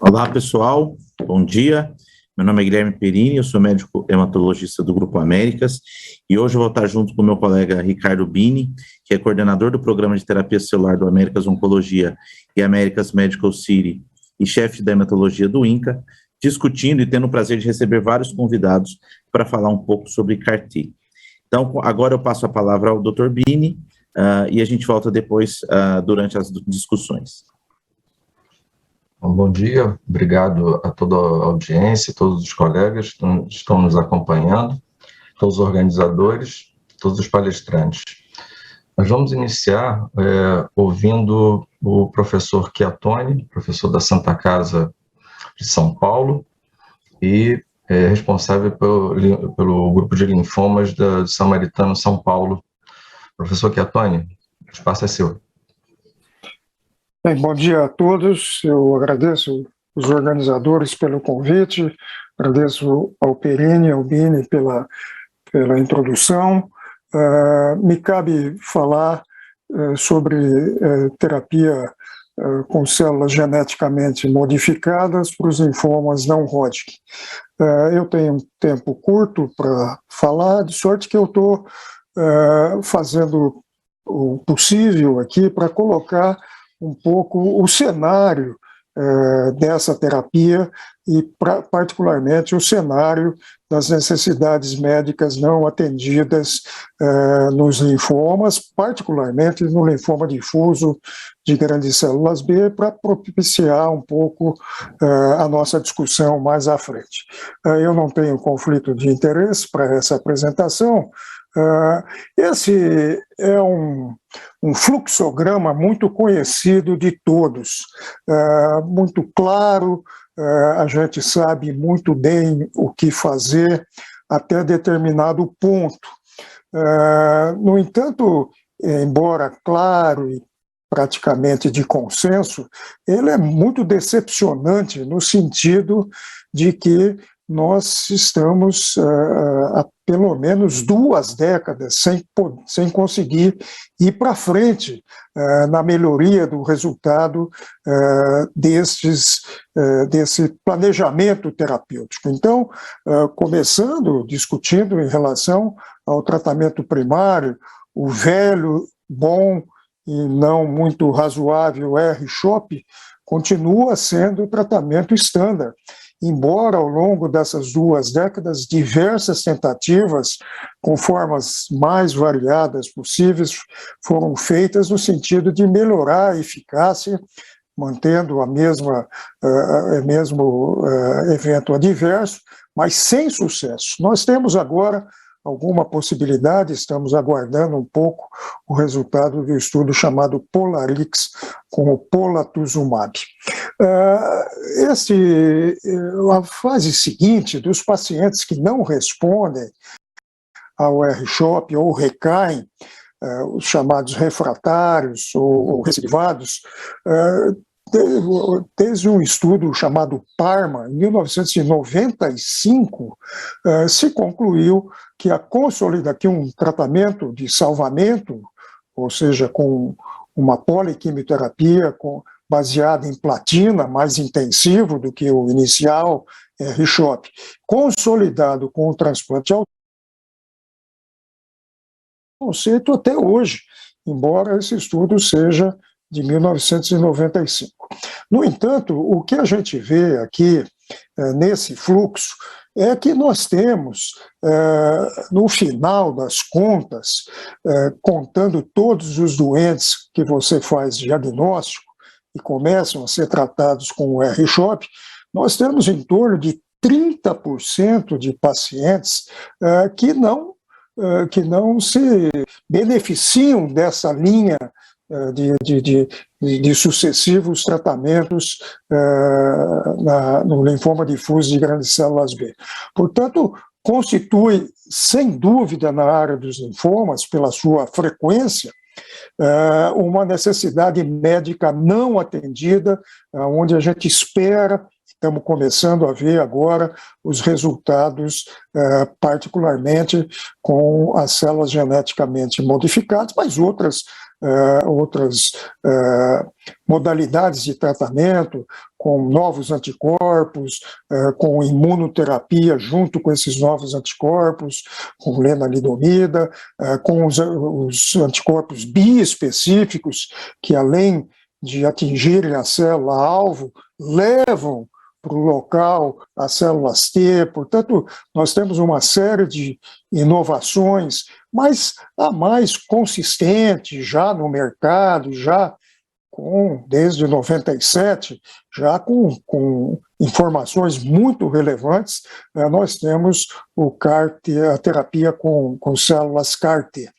Olá, pessoal. Bom dia. Meu nome é Guilherme Perini, eu sou médico hematologista do Grupo Américas e hoje eu vou estar junto com o meu colega Ricardo Bini, que é coordenador do programa de terapia celular do Américas Oncologia e Américas Medical City e chefe da hematologia do INCA, discutindo e tendo o prazer de receber vários convidados para falar um pouco sobre CAR-T. Então, agora eu passo a palavra ao Dr. Bini e a gente volta depois durante as discussões. Bom dia, obrigado a toda a audiência, todos os colegas que estão nos acompanhando, todos os organizadores, todos os palestrantes. Nós vamos iniciar ouvindo o professor Chiattoni, professor da Santa Casa de São Paulo e responsável pelo grupo de linfomas de Samaritano São Paulo. Professor Chiattoni, o espaço é seu. Bem, bom dia a todos. Eu agradeço os organizadores pelo convite, agradeço ao Perini e ao Bini pela introdução. Me cabe falar sobre terapia com células geneticamente modificadas para os linfomas não Hodgkin. Eu tenho um tempo curto para falar, de sorte que eu estou fazendo o possível aqui para colocar um pouco o cenário dessa terapia e, particularmente, o cenário das necessidades médicas não atendidas nos linfomas, particularmente no linfoma difuso de grandes células B, para propiciar um pouco a nossa discussão mais à frente. Eu não tenho conflito de interesse para essa apresentação. Esse é um fluxograma muito conhecido de todos, muito claro, a gente sabe muito bem o que fazer até determinado ponto. No entanto, embora claro e praticamente de consenso, ele é muito decepcionante no sentido de que nós estamos há pelo menos 2 décadas sem conseguir ir para frente na melhoria do resultado desse planejamento terapêutico. Então, discutindo em relação ao tratamento primário, o velho, bom e não muito razoável R-CHOP continua sendo o tratamento estándar. Embora ao longo dessas 2 décadas diversas tentativas com formas mais variadas possíveis foram feitas no sentido de melhorar a eficácia, mantendo o mesmo evento adverso, mas sem sucesso. Nós temos agora alguma possibilidade, estamos aguardando um pouco o resultado do estudo chamado POLARIX com o polatuzumab. A fase seguinte dos pacientes que não respondem ao R-CHOP ou recaem, os chamados refratários ou recidivados, desde um estudo chamado PARMA, em 1995, se concluiu que que um tratamento de salvamento, ou seja, com uma poliquimioterapia baseada em platina, mais intensivo do que o inicial R-CHOP, consolidado com o transplante conceito até hoje, embora esse estudo seja de 1995. No entanto, o que a gente vê aqui nesse fluxo é que nós temos, no final das contas, contando todos os doentes que você faz diagnóstico e começam a ser tratados com o R-CHOP, nós temos em torno de 30% de pacientes que não se beneficiam dessa linha de sucessivos tratamentos no linfoma difuso de grandes células B. Portanto, constitui, sem dúvida, na área dos linfomas, pela sua frequência, uma necessidade médica não atendida, onde a gente espera. Estamos começando a ver agora os resultados, particularmente com as células geneticamente modificadas, mas outras outras modalidades de tratamento, com novos anticorpos, com imunoterapia junto com esses novos anticorpos, com lenalidomida, com os anticorpos biespecíficos, que além de atingirem a célula-alvo, levam para o local as células T. Portanto, nós temos uma série de inovações, mas a mais consistente já no mercado, já desde 97, já com informações muito relevantes, nós temos o CAR-T, a terapia com células CAR-T.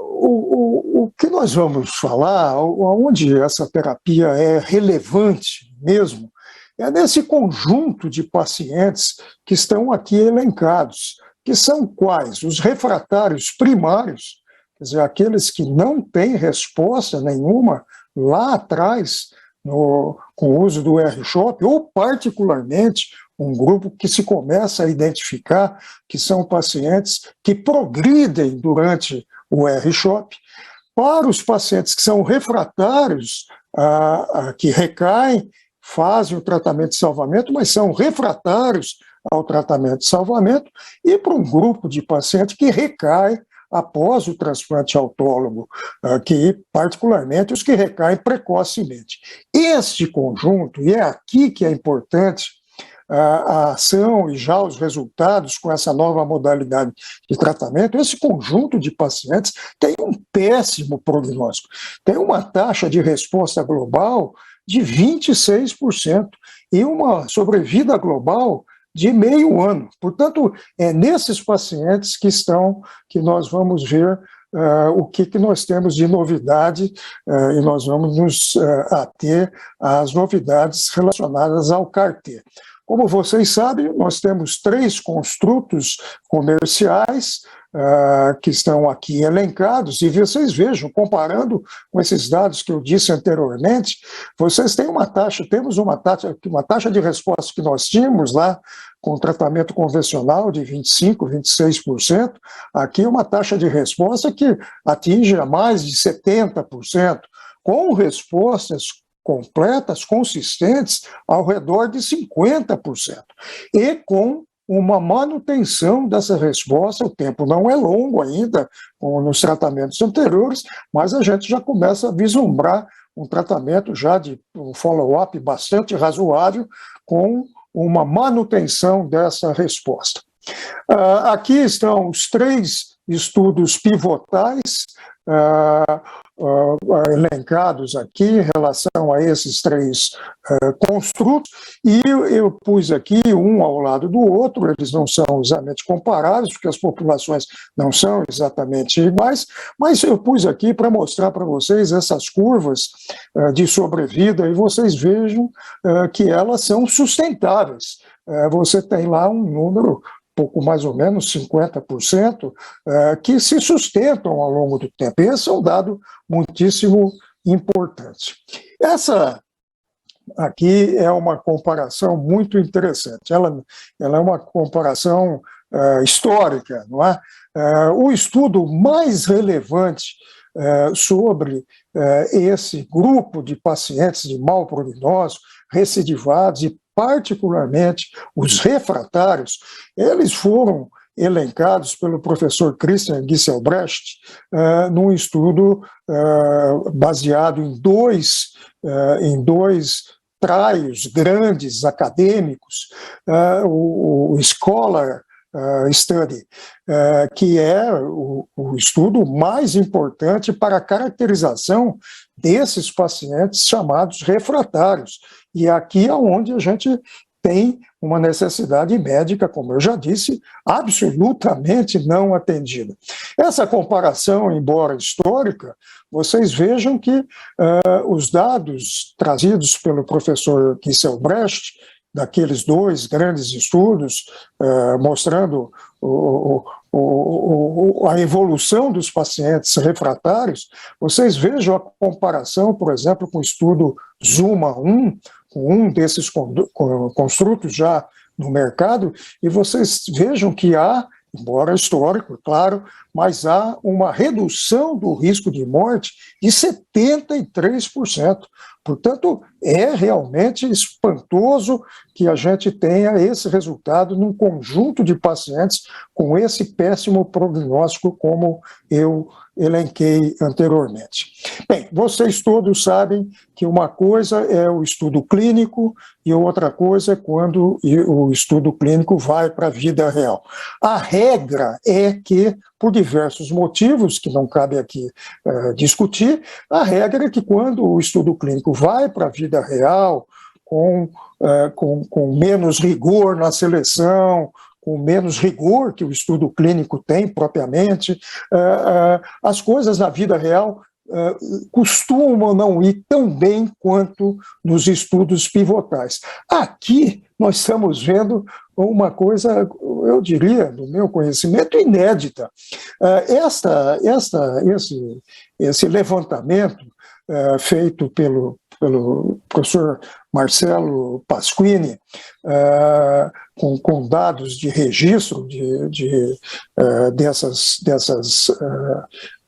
O que nós vamos falar, onde essa terapia é relevante mesmo, é nesse conjunto de pacientes que estão aqui elencados, que são quais? Os refratários primários, quer dizer, aqueles que não têm resposta nenhuma lá atrás com o uso do R-CHOP, ou particularmente um grupo que se começa a identificar que são pacientes que progridem durante o R-CHOP, para os pacientes que são refratários, que recaem, fazem o tratamento de salvamento, mas são refratários ao tratamento de salvamento, e para um grupo de pacientes que recai após o transplante autólogo, que particularmente os que recaem precocemente. Este conjunto, e é aqui que é importante a ação e já os resultados com essa nova modalidade de tratamento, esse conjunto de pacientes tem um péssimo prognóstico, tem uma taxa de resposta global de 26% e uma sobrevida global de meio ano. Portanto, é nesses pacientes que nós vamos ver o que nós temos de novidade, e nós vamos nos ater às novidades relacionadas ao CAR-T. Como vocês sabem, nós temos 3 construtos comerciais que estão aqui elencados, e vocês vejam, comparando com esses dados que eu disse anteriormente, vocês têm temos uma taxa de resposta que nós tínhamos lá com tratamento convencional de 25%, 26%, aqui uma taxa de resposta que atinge a mais de 70%, com respostas completas, consistentes, ao redor de 50%. E com uma manutenção dessa resposta, o tempo não é longo ainda, como nos tratamentos anteriores, mas a gente já começa a vislumbrar um tratamento já de um follow-up bastante razoável, com uma manutenção dessa resposta. Aqui estão os 3 estudos pivotais elencados aqui em relação a esses 3 construtos, e eu pus aqui um ao lado do outro, eles não são exatamente comparáveis, porque as populações não são exatamente iguais, mas eu pus aqui para mostrar para vocês essas curvas de sobrevida, e vocês vejam que elas são sustentáveis. Você tem lá um número pouco mais ou menos 50%, que se sustentam ao longo do tempo. Esse é um dado muitíssimo importante. Essa aqui é uma comparação muito interessante. Ela é uma comparação histórica, não é? O estudo mais relevante sobre esse grupo de pacientes de mau prognóstico, recidivados e particularmente os refratários, eles foram elencados pelo professor Christian Gisselbrecht num estudo baseado em dois trials grandes acadêmicos, o Scholar Study, que é o estudo mais importante para a caracterização desses pacientes chamados refratários. E aqui é onde a gente tem uma necessidade médica, como eu já disse, absolutamente não atendida. Essa comparação, embora histórica, vocês vejam que os dados trazidos pelo professor Gisselbrecht, daqueles 2 grandes estudos, mostrando a evolução dos pacientes refratários, vocês vejam a comparação, por exemplo, com o estudo ZUMA-1, com um desses construtos já no mercado, e vocês vejam que há embora histórico, claro, mas há uma redução do risco de morte de 73%. Portanto, é realmente espantoso que a gente tenha esse resultado num conjunto de pacientes com esse péssimo prognóstico, como eu elenquei anteriormente. Bem, vocês todos sabem que uma coisa é o estudo clínico e outra coisa é quando o estudo clínico vai para a vida real. A regra é que, por diversos motivos, que não cabe aqui discutir, a regra é que quando o estudo clínico vai para a vida real, com menos rigor na seleção, com menos rigor que o estudo clínico tem propriamente, as coisas na vida real costumam não ir tão bem quanto nos estudos pivotais. Aqui nós estamos vendo uma coisa, eu diria, do meu conhecimento, inédita. Esse levantamento feito pelo professor Marcelo Pasquini, com dados de registro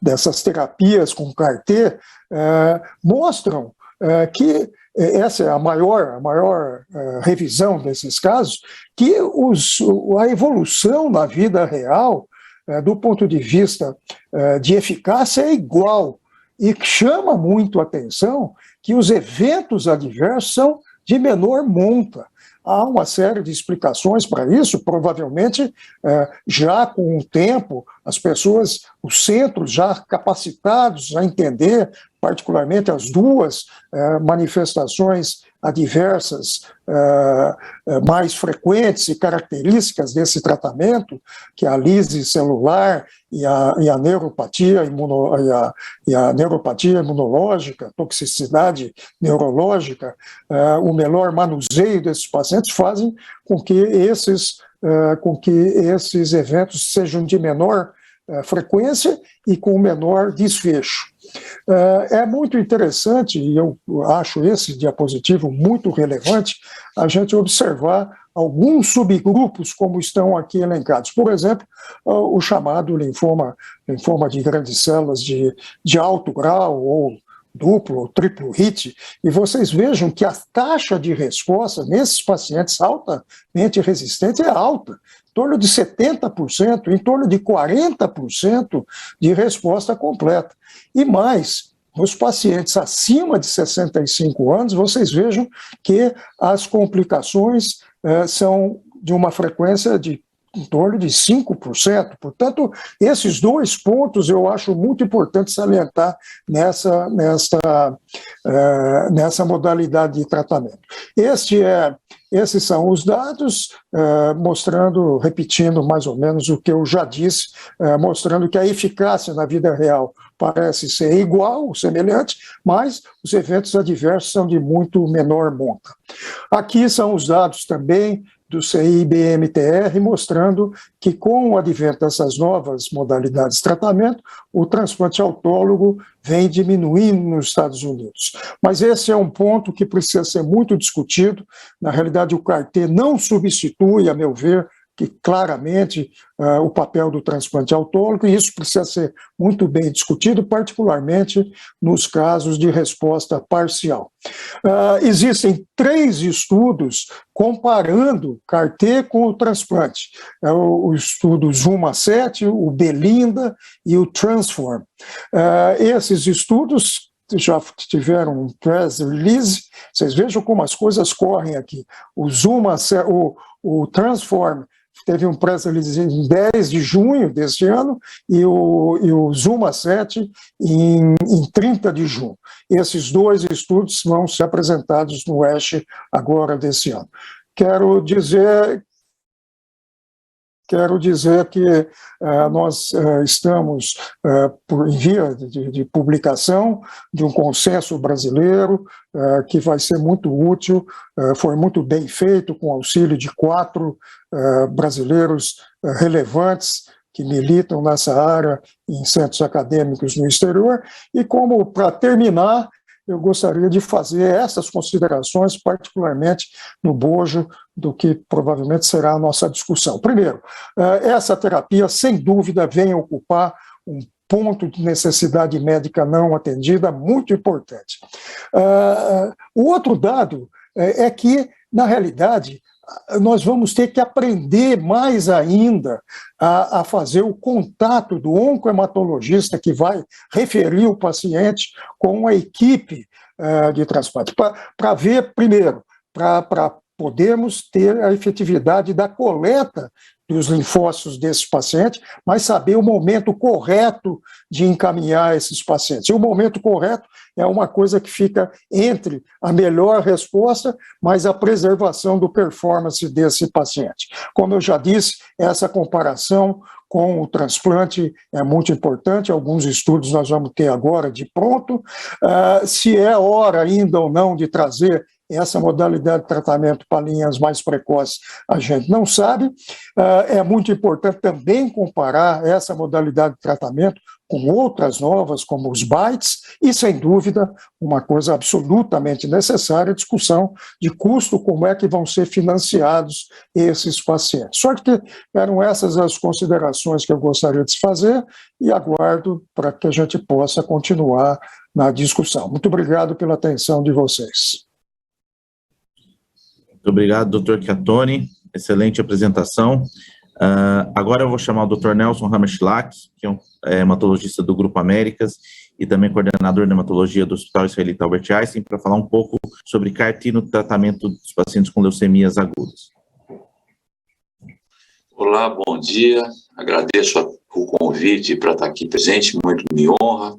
dessas terapias com CAR-T, mostram que essa é a maior revisão desses casos, que a evolução na vida real, do ponto de vista de eficácia, é igual. E chama muito a atenção que os eventos adversos são de menor monta. Há uma série de explicações para isso, provavelmente já com o tempo, as pessoas, os centros já capacitados a entender, particularmente as duas manifestações adversas mais frequentes e características desse tratamento, que é a lise celular e a neuropatia imunológica, toxicidade neurológica, o melhor manuseio desses pacientes fazem com que esses eventos sejam de menor frequência e com menor desfecho. É muito interessante, e eu acho esse diapositivo muito relevante, a gente observar alguns subgrupos como estão aqui elencados. Por exemplo, o chamado linfoma de grandes células de alto grau, ou duplo ou triplo hit, e vocês vejam que a taxa de resposta nesses pacientes altamente resistentes é alta, em torno de 70%, em torno de 40% de resposta completa. E mais, nos pacientes acima de 65 anos, vocês vejam que as complicações são de uma frequência de em torno de 5%. Portanto, esses dois pontos eu acho muito importante salientar nessa modalidade de tratamento. Esses são os dados, repetindo mais ou menos o que eu já disse, mostrando que a eficácia na vida real parece ser igual, semelhante, mas os eventos adversos são de muito menor monta. Aqui são os dados também do CI-BMTR, mostrando que com o advento dessas novas modalidades de tratamento, o transplante autólogo vem diminuindo nos Estados Unidos. Mas esse é um ponto que precisa ser muito discutido. Na realidade, o CAR-T não substitui, a meu ver, que claramente o papel do transplante autólogo, e isso precisa ser muito bem discutido, particularmente nos casos de resposta parcial. Existem 3 estudos comparando CAR-T com o transplante. O estudo ZUMA-7, o BELINDA e o TRANSFORM. Esses estudos já tiveram um press release, vocês vejam como as coisas correm aqui. O TRANSFORM teve um press release em 10 de junho deste ano e o ZUMA-7 em 30 de junho. Esses 2 estudos vão ser apresentados no ASH agora desse ano. Quero dizer que nós estamos em via de publicação de um consenso brasileiro que vai ser muito útil, foi muito bem feito, com auxílio de 4 brasileiros relevantes que militam nessa área em centros acadêmicos no exterior. E como, para terminar, eu gostaria de fazer essas considerações, particularmente no bojo do que provavelmente será a nossa discussão. Primeiro, essa terapia, sem dúvida, vem ocupar um ponto de necessidade médica não atendida muito importante. O outro dado é que, na realidade, nós vamos ter que aprender mais ainda a fazer o contato do oncohematologista que vai referir o paciente com a equipe de transplante, para ver, primeiro, para podermos ter a efetividade da coleta dos linfócitos desses pacientes, mas saber o momento correto de encaminhar esses pacientes. E o momento correto é uma coisa que fica entre a melhor resposta, mas a preservação do performance desse paciente. Como eu já disse, essa comparação com o transplante é muito importante, alguns estudos nós vamos ter agora de pronto. Se é hora ainda ou não de trazer essa modalidade de tratamento para linhas mais precoces, a gente não sabe. É muito importante também comparar essa modalidade de tratamento com outras novas, como os BiTEs, e, sem dúvida, uma coisa absolutamente necessária, a discussão de custo, como é que vão ser financiados esses pacientes. Só que eram essas as considerações que eu gostaria de fazer e aguardo para que a gente possa continuar na discussão. Muito obrigado pela atenção de vocês. Muito obrigado, doutor Chiattoni. Excelente apresentação. Agora eu vou chamar o Dr. Nelson Hammerschlag, que é um hematologista do Grupo Américas e também coordenador de hematologia do Hospital Israelita Albert Einstein, para falar um pouco sobre CAR-T no tratamento dos pacientes com leucemias agudas. Olá, bom dia. Agradeço o convite para estar aqui presente, muito me honra.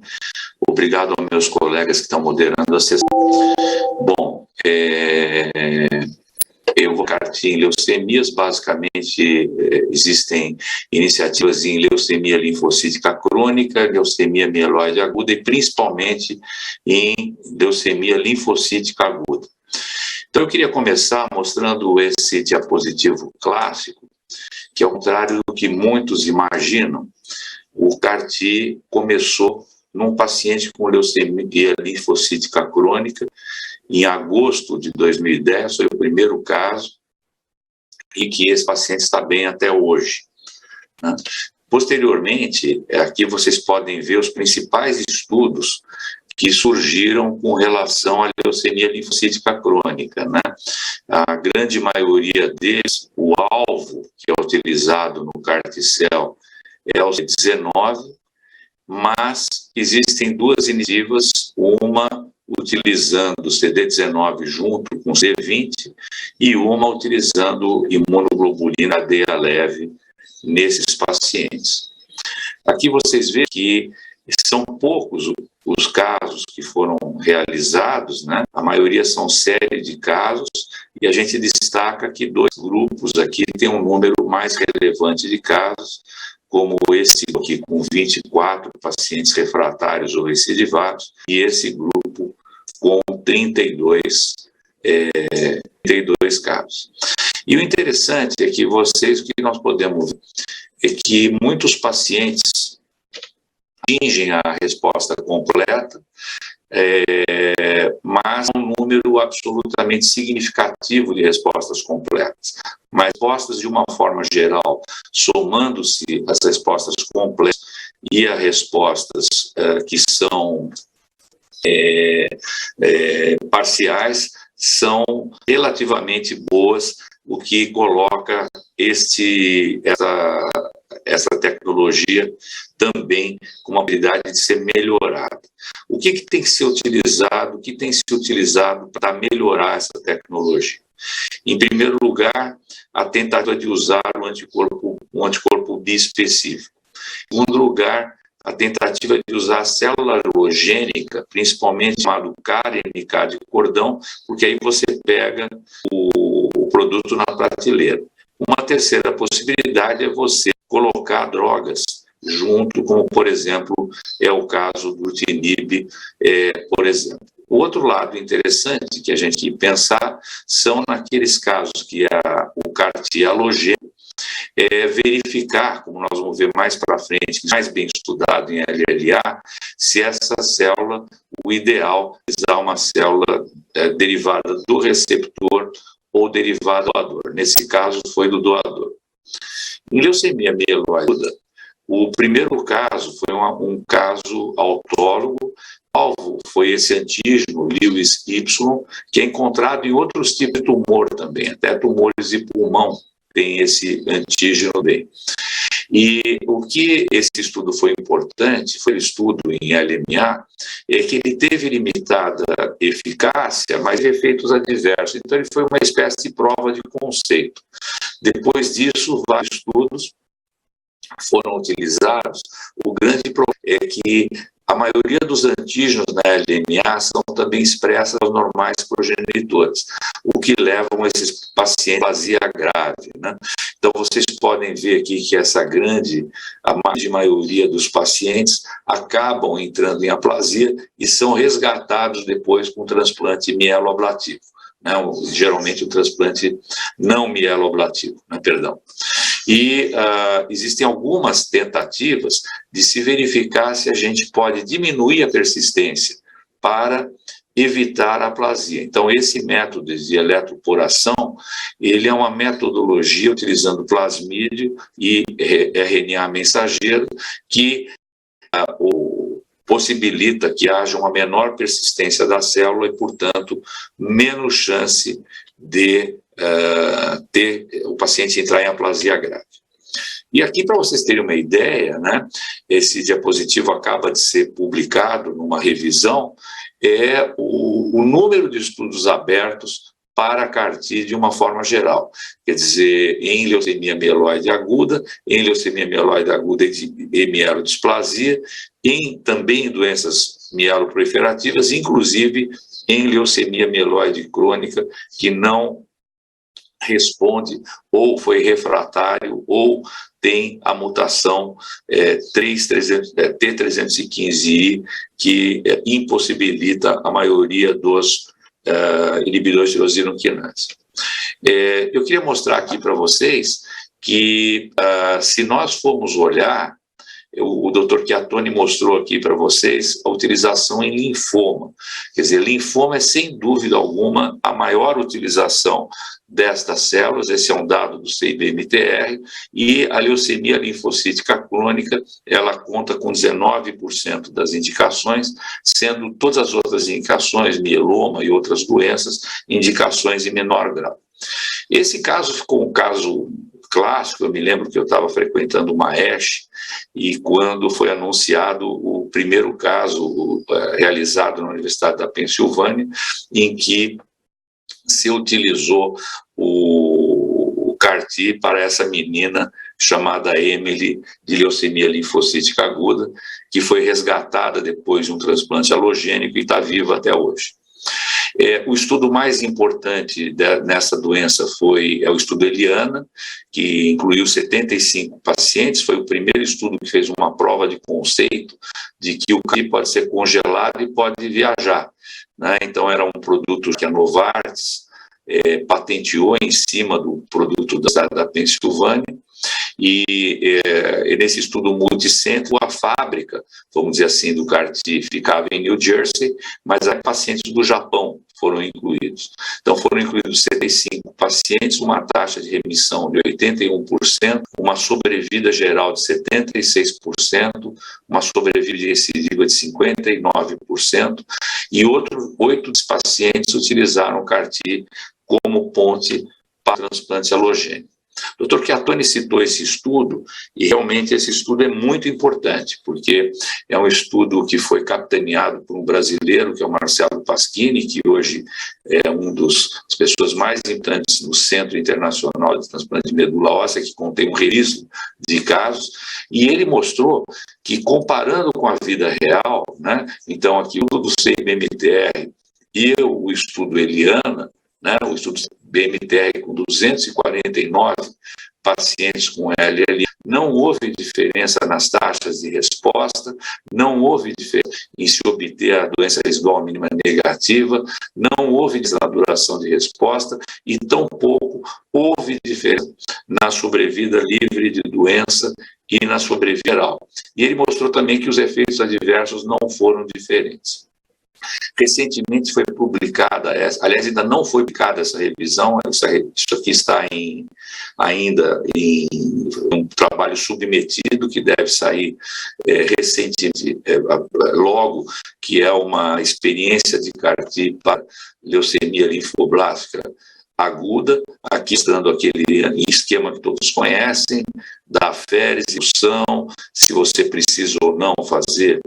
Obrigado aos meus colegas que estão moderando a sessão. Bom, eu vou CAR-T em leucemias. Basicamente, existem iniciativas em leucemia linfocítica crônica, leucemia mieloide aguda e principalmente em leucemia linfocítica aguda. Então, eu queria começar mostrando esse diapositivo clássico, que, ao contrário do que muitos imaginam, o CAR-T começou num paciente com leucemia linfocítica crônica. Em agosto de 2010, foi o primeiro caso, e que esse paciente está bem até hoje. Posteriormente, aqui vocês podem ver os principais estudos que surgiram com relação à leucemia linfocítica crônica, né? A grande maioria deles, o alvo que é utilizado no CAR-T-cell é o CD19, mas existem duas iniciativas, uma utilizando o CD19 junto com o CD20 e uma utilizando imunoglobulina D leve nesses pacientes. Aqui vocês veem que são poucos os casos que foram realizados, né? A maioria são série de casos, e a gente destaca que dois grupos aqui têm um número mais relevante de casos, como esse aqui com 24 pacientes refratários ou recidivados, e esse grupo com 32 casos. E o interessante é que o que nós podemos ver é que muitos pacientes atingem a resposta completa, mas um número absolutamente significativo de respostas completas. Mas respostas, de uma forma geral, somando-se as respostas completas e as respostas que são parciais, são relativamente boas, o que coloca essa tecnologia também com uma habilidade de ser melhorada. O que tem que ser utilizado, o que tem se utilizado para melhorar essa tecnologia? Em primeiro lugar, a tentativa de usar um anticorpo bispecífico. Em segundo lugar, a tentativa de usar a célula alogênica, principalmente chamado CAR-NK de cordão, porque aí você pega o produto na prateleira. Uma terceira possibilidade é você colocar drogas junto, como, por exemplo, é o caso do Rutinib, por exemplo. O outro lado interessante que a gente tem que pensar são naqueles casos que o CAR-T alogênico, verificar, como nós vamos ver mais para frente, mais bem estudado em LLA, se essa célula, o ideal é uma célula derivada do receptor ou derivada do doador. Nesse caso, foi do doador. Em leucemia mieloide, o primeiro caso foi um caso autólogo. O alvo foi esse antígeno Lewis Y, que é encontrado em outros tipos de tumor também, até tumores de pulmão tem esse antígeno bem. E o que esse estudo foi importante, foi o estudo em LMA, é que ele teve limitada eficácia, mas efeitos adversos. Então, ele foi uma espécie de prova de conceito. Depois disso, vários estudos foram utilizados. O grande problema é que a maioria dos antígenos na LMA são também expressas aos normais progenitores, o que levam esses pacientes à aplasia grave, né? Então, vocês podem ver aqui que a grande maioria dos pacientes acabam entrando em aplasia e são resgatados depois com transplante mieloablativo, né? Geralmente o transplante não mieloablativo, né? Perdão. E existem algumas tentativas de se verificar se a gente pode diminuir a persistência para evitar a aplasia. Então, esse método de eletroporação, ele é uma metodologia utilizando plasmídio e RNA mensageiro que possibilita que haja uma menor persistência da célula e, portanto, menos chance de ter o paciente entrar em aplasia grave. E aqui, para vocês terem uma ideia, né, esse diapositivo acaba de ser publicado numa revisão, é o número de estudos abertos para a CAR-T de uma forma geral. Quer dizer, em leucemia mieloide aguda, em leucemia mieloide aguda e mielodisplasia, também em doenças mieloproliferativas, inclusive em leucemia mieloide crônica, que não responde ou foi refratário ou tem a mutação T315I, que impossibilita a maioria dos inibidores de tirosina-quinase. Eu queria mostrar aqui para vocês que se nós formos olhar, o Dr. Chiattoni mostrou aqui para vocês a utilização em linfoma. Quer dizer, linfoma é, sem dúvida alguma, a maior utilização destas células. Esse é um dado do CIBMTR, e a leucemia linfocítica crônica, ela conta com 19% das indicações, sendo todas as outras indicações, mieloma e outras doenças, indicações em menor grau. Esse caso ficou um caso clássico. Eu me lembro que eu estava frequentando uma ASH e quando foi anunciado o primeiro caso realizado na Universidade da Pensilvânia, em que se utilizou o CAR-T para essa menina chamada Emily, de leucemia linfocítica aguda, que foi resgatada depois de um transplante alogênico e está viva até hoje. O estudo mais importante nessa doença foi o estudo Eliana, que incluiu 75 pacientes. Foi o primeiro estudo que fez uma prova de conceito de que o CAR-T pode ser congelado e pode viajar, né? Então, era um produto que a Novartis patenteou em cima do produto da Pensilvânia. E nesse estudo multicêntrico, a fábrica, vamos dizer assim, do CAR-T ficava em New Jersey, mas aí pacientes do Japão foram incluídos. Então, foram incluídos 75 pacientes, uma taxa de remissão de 81%, uma sobrevida geral de 76%, uma sobrevida de recidiva de 59%, e outros 8 pacientes utilizaram o CAR-T como ponte para transplante alogênico. O Dr. Chiattoni citou esse estudo, e realmente esse estudo é muito importante, porque é um estudo que foi capitaneado por um brasileiro, que é o Marcelo Pasquini, que hoje é uma das pessoas mais importantes no Centro Internacional de Transplante de Medula Óssea, que contém um registro de casos, e ele mostrou que, comparando com a vida real, né, então aqui o do CIBMTR e o estudo Eliana, né, o estudo BMTR com 249 pacientes com LLA, não houve diferença nas taxas de resposta, não houve diferença em se obter a doença residual mínima negativa, não houve na duração de resposta e tampouco houve diferença na sobrevida livre de doença e na sobrevida geral. E ele mostrou também que os efeitos adversos não foram diferentes. Recentemente foi publicada, aliás, ainda não foi publicada essa revisão, isso aqui está ainda em um trabalho submetido que deve sair recentemente, logo, que é uma experiência de CAR-T para leucemia linfoblástica aguda, aqui estando aquele esquema que todos conhecem, da aférese, se você precisa ou não fazer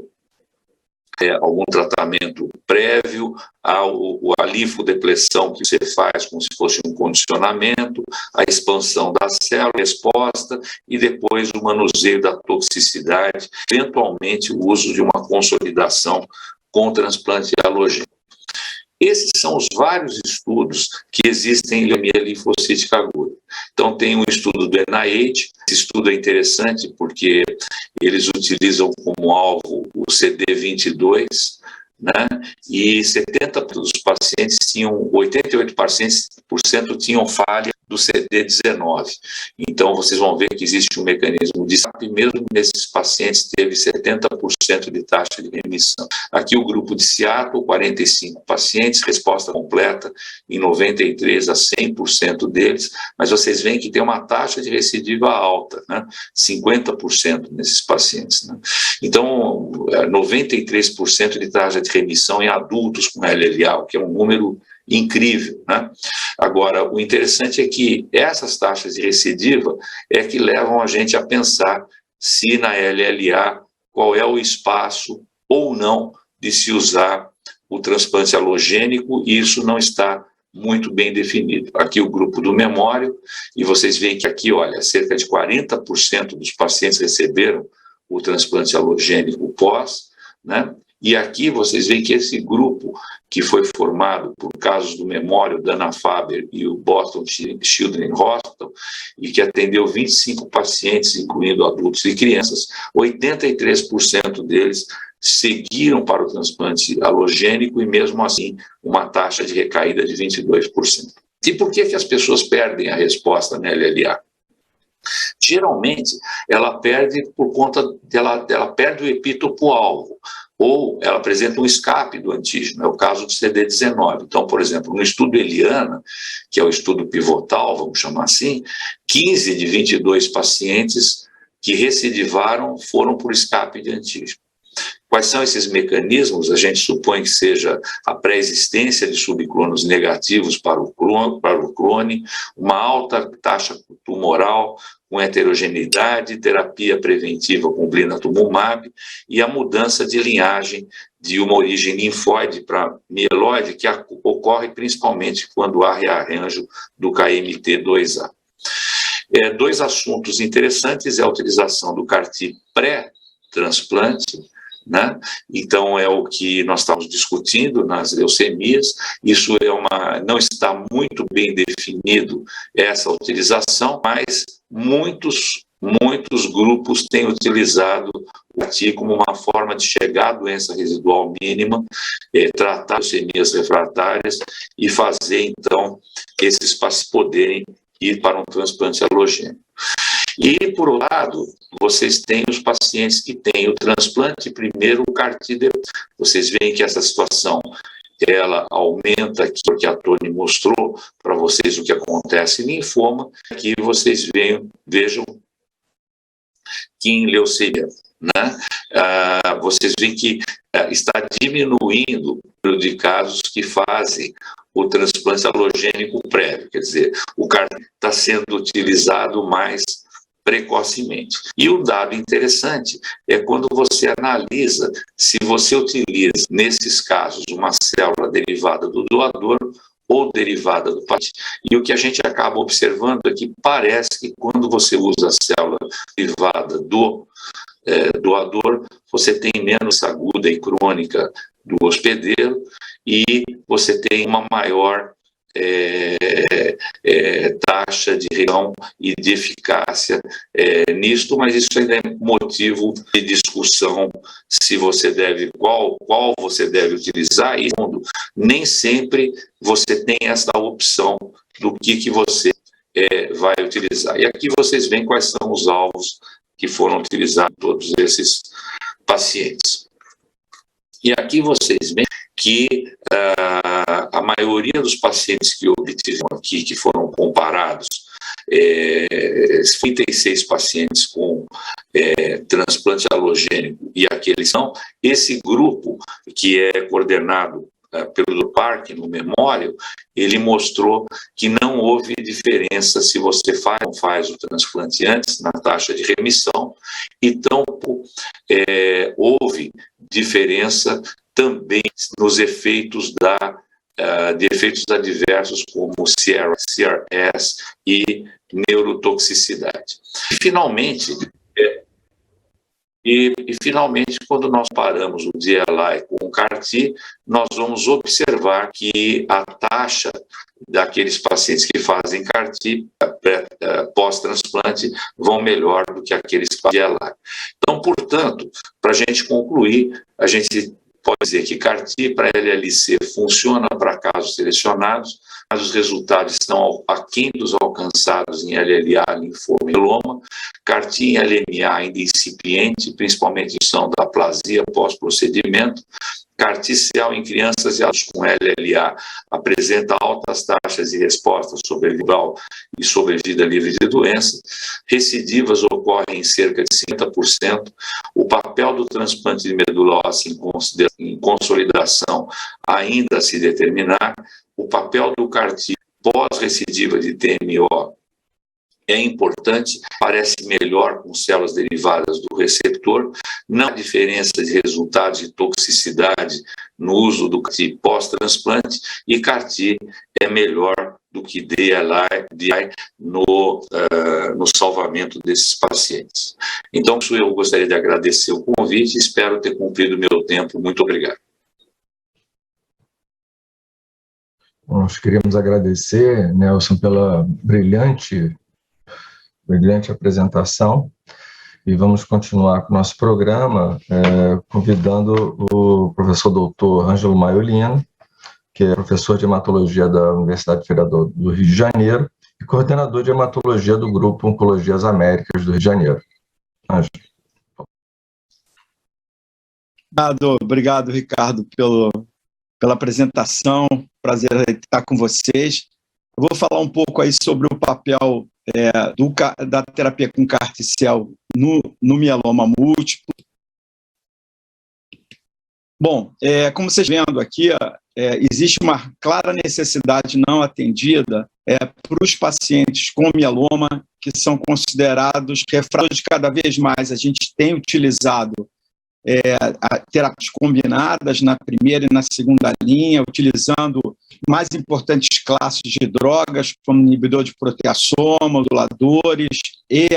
algum tratamento prévio, a linfodepressão que você faz como se fosse um condicionamento, a expansão da célula, a resposta e depois o manuseio da toxicidade, eventualmente o uso de uma consolidação com transplante alogênico. Esses são os vários estudos que existem em leucemia linfocítica aguda. Então, tem um estudo do NIH, esse estudo é interessante porque eles utilizam como alvo o CD22, né? E 70% dos pacientes tinham, 88% tinham falha do CD19. Então, vocês vão ver que existe um mecanismo de escape, mesmo nesses pacientes teve 70% de taxa de remissão. Aqui o grupo de Seattle, 45 pacientes, resposta completa em 93% a 100% deles, mas vocês veem que tem uma taxa de recidiva alta, né? 50% nesses pacientes, né? Então, 93% de taxa de remissão em adultos com LLA, o que é um número incrível, né? Agora, o interessante é que essas taxas de recidiva é que levam a gente a pensar se na LLA qual é o espaço ou não de se usar o transplante alogênico, e isso não está muito bem definido. Aqui o grupo do Memório, e vocês veem que aqui, olha, cerca de 40% dos pacientes receberam o transplante alogênico pós, né? E aqui vocês veem que esse grupo, que foi formado por casos do Memório, Dana-Farber e o Boston Children's Hospital, e que atendeu 25 pacientes, incluindo adultos e crianças, 83% deles seguiram para o transplante alogênico e, mesmo assim, uma taxa de recaída de 22%. E por que as pessoas perdem a resposta na LLA? Geralmente, ela perde por conta dela perde o epítopo-alvo, ou ela apresenta um escape do antígeno, é o caso do CD19. Então, por exemplo, no estudo Eliana, que é o estudo pivotal, vamos chamar assim, 15 de 22 pacientes que recidivaram foram por escape de antígeno. Quais são esses mecanismos? A gente supõe que seja a pré-existência de subclonos negativos para o clone, uma alta taxa tumoral com heterogeneidade, terapia preventiva com blinatumomab e a mudança de linhagem de uma origem linfóide para mieloide, que ocorre principalmente quando há rearranjo do KMT2A. Dois assuntos interessantes é a utilização do CAR-T pré-transplante, né? Então é o que nós estamos discutindo nas leucemias. Isso não está muito bem definido essa utilização, mas muitos grupos têm utilizado o CAR-T como uma forma de chegar à doença residual mínima, tratar leucemias refratárias e fazer então esses pacientes poderem ir para um transplante alogênico. E, por outro lado, vocês têm os pacientes que têm o transplante primeiro, o CAR-T depois. Vocês veem que essa situação, ela aumenta aqui, porque a Tony mostrou para vocês o que acontece em linfoma. Aqui vocês vejam que em leucemia, né, vocês veem que está diminuindo o número de casos que fazem o transplante alogênico prévio, quer dizer, o CAR-T está sendo utilizado mais precocemente. E o dado interessante é quando você analisa se você utiliza, nesses casos, uma célula derivada do doador ou derivada do paciente. E o que a gente acaba observando é que parece que quando você usa a célula derivada do doador, você tem menos aguda e crônica do hospedeiro e você tem uma maior taxa de reação e de eficácia nisto, mas isso ainda é motivo de discussão se você deve, qual você deve utilizar, e nem sempre você tem essa opção do que você vai utilizar. E aqui vocês veem quais são os alvos que foram utilizados em todos esses pacientes. E aqui vocês veem que a maioria dos pacientes que obtiveram aqui, que foram comparados, 36 pacientes com transplante halogênico e aqueles não, esse grupo que é coordenado pelo Park no Memorial, ele mostrou que não houve diferença se você faz ou não faz o transplante antes na taxa de remissão, e tampouco houve diferença também nos efeitos de efeitos adversos como CRS e neurotoxicidade. E finalmente, quando nós paramos o DLI com o CAR-T, nós vamos observar que a taxa daqueles pacientes que fazem CAR-T pós-transplante vão melhor do que aqueles que fazem DLI. Então, portanto, para a gente concluir, a gente pode dizer que CAR-T para LLC funciona para casos selecionados, mas os resultados estão aquém dos alcançados em LLA, linfoma e mieloma. CAR-T em LMA ainda incipiente, principalmente em função da aplasia pós-procedimento. CAR-T-cel em crianças e adultos com LLA apresenta altas taxas de resposta sobrevival e sobrevida livre de doença. Recidivas ocorrem em cerca de 50%. O papel do transplante de medula óssea em consolidação ainda a se determinar. O papel do CAR-T pós-recidiva de TMO é importante, parece melhor com células derivadas do receptor. Não há diferença de resultados de toxicidade no uso do CAR-T pós-transplante, e CAR-T é melhor do que DLI no salvamento desses pacientes. Então, eu gostaria de agradecer o convite e espero ter cumprido o meu tempo. Muito obrigado. Nós queríamos agradecer, Nelson, pela brilhante apresentação, e vamos continuar com o nosso programa convidando o professor doutor Ângelo Maiolino, que é professor de hematologia da Universidade Federal do Rio de Janeiro e coordenador de hematologia do Grupo Oncologia das Américas do Rio de Janeiro. Ângelo. Obrigado, Ricardo, pela apresentação. Prazer estar com vocês. Eu vou falar um pouco aí sobre o papel da terapia com CAR-T-cel no mieloma múltiplo. Bom, como vocês vendo aqui, existe uma clara necessidade não atendida para os pacientes com mieloma que são considerados refratários. Cada vez mais a gente tem utilizado terapias combinadas na primeira e na segunda linha, utilizando mais importantes classes de drogas, como inibidor de proteasoma, moduladores e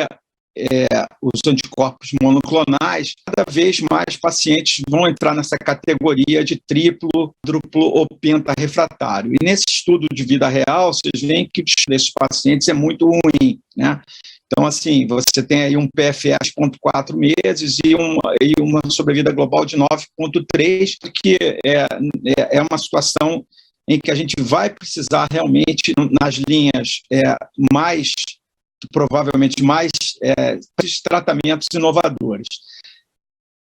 os anticorpos monoclonais. Cada vez mais pacientes vão entrar nessa categoria de triplo, duplo ou penta refratário. E nesse estudo de vida real, vocês veem que o desfecho desses pacientes é muito ruim, né? Então, assim, você tem aí um PFS de 0,4 meses e uma sobrevida global de 9,3, que é uma situação em que a gente vai precisar realmente, nas linhas provavelmente mais tratamentos inovadores.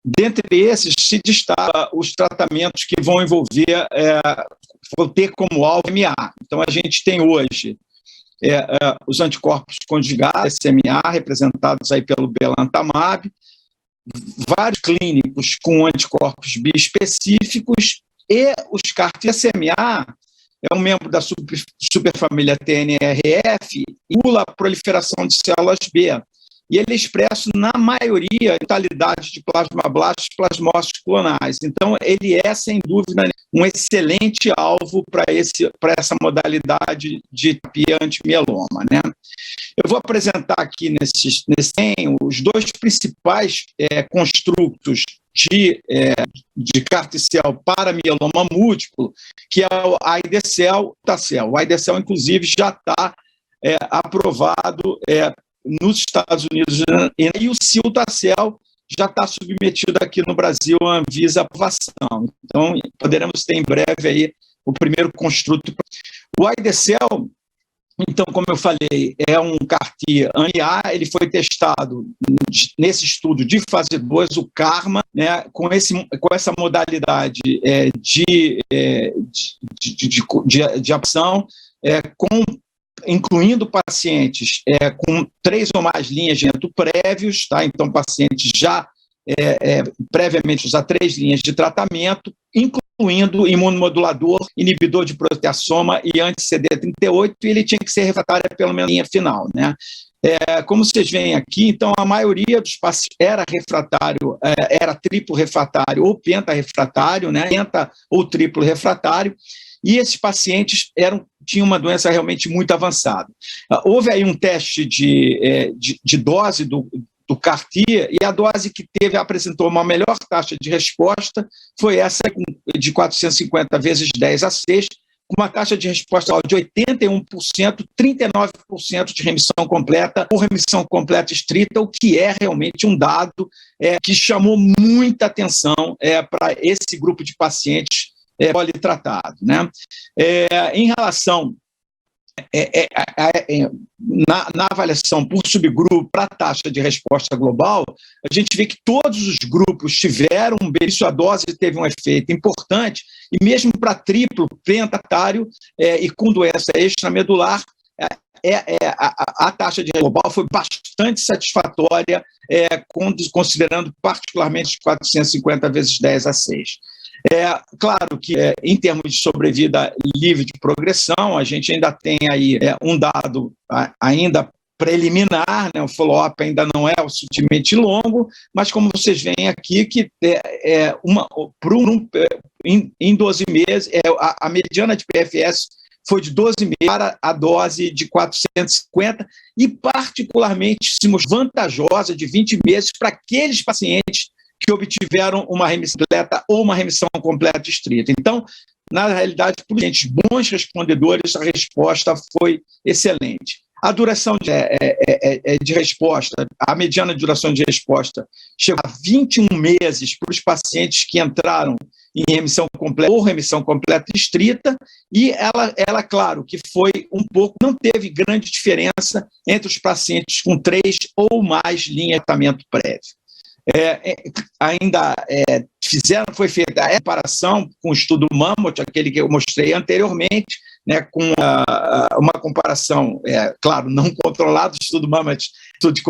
Dentre esses, se destaca os tratamentos que vão envolver, vão ter como alvo SMA. Então, a gente tem hoje os anticorpos conjugados, SMA, representados aí pelo belantamab, vários clínicos com anticorpos biespecíficos, e os CAR-T-SMA é um membro da superfamília TNRF e estimula a proliferação de células B. E ele é expresso na maioria, totalidade de plasmablastos e plasmócitos clonais. Então, ele é, sem dúvida, um excelente alvo para essa modalidade de terapia antimieloma, né? Eu vou apresentar aqui os dois principais construtos de carticel para mieloma múltiplo, que é o AIDECEL, Tacel. O AIDECEL, inclusive, já está aprovado nos Estados Unidos, e o Cilta-cel já está submetido aqui no Brasil à Anvisa aprovação. Então, poderemos ter em breve aí o primeiro construto. O AIDECEL, então, como eu falei, é um CAR-T-ANIA, ele foi testado nesse estudo de fase 2, o CARMA, né, com essa modalidade de ação, incluindo pacientes com 3 ou mais linhas de tratamento prévios, tá? Então, pacientes já previamente usar 3 linhas de tratamento, incluindo imunomodulador, inibidor de proteasoma e anti-CD38, e ele tinha que ser refratário pelo menos na linha final, né? Como vocês veem aqui, então, a maioria dos pacientes era refratário, era triplo refratário ou pentarefratário, né? Penta ou triplo refratário, e esses pacientes tinham uma doença realmente muito avançada. Houve aí um teste de dose do CAR-T, e a dose que apresentou uma melhor taxa de resposta foi essa de 450 vezes 10 a 6, com uma taxa de resposta de 81%, 39% de remissão completa ou remissão completa estrita, o que é realmente um dado que chamou muita atenção para esse grupo de pacientes politratado, né? Em relação na avaliação por subgrupo para a taxa de resposta global, a gente vê que todos os grupos tiveram um benefício, a dose teve um efeito importante, e mesmo para triplo, pentatário e com doença extramedular, a taxa de global foi bastante satisfatória, considerando particularmente 450 vezes 10 a 6. Claro que, em termos de sobrevida livre de progressão, a gente ainda tem aí um dado ainda preliminar, né? O follow-up ainda não é o suficientemente longo, mas como vocês veem aqui, que em 12 meses, a mediana de PFS foi de 12 meses para a dose de 450 e particularmente vantajosa de 20 meses para aqueles pacientes que obtiveram uma remissão completa ou uma remissão completa estrita. Então, na realidade, por pacientes bons respondedores, a resposta foi excelente. A duração de resposta, a mediana duração de resposta chegou a 21 meses para os pacientes que entraram em remissão completa ou remissão completa estrita, e ela, claro, que foi não teve grande diferença entre os pacientes com 3 ou mais linhas de tratamento prévio. Foi feita a comparação com o estudo Mammoth, aquele que eu mostrei anteriormente, né, com uma comparação, claro, não controlada, o estudo Mammoth, estudo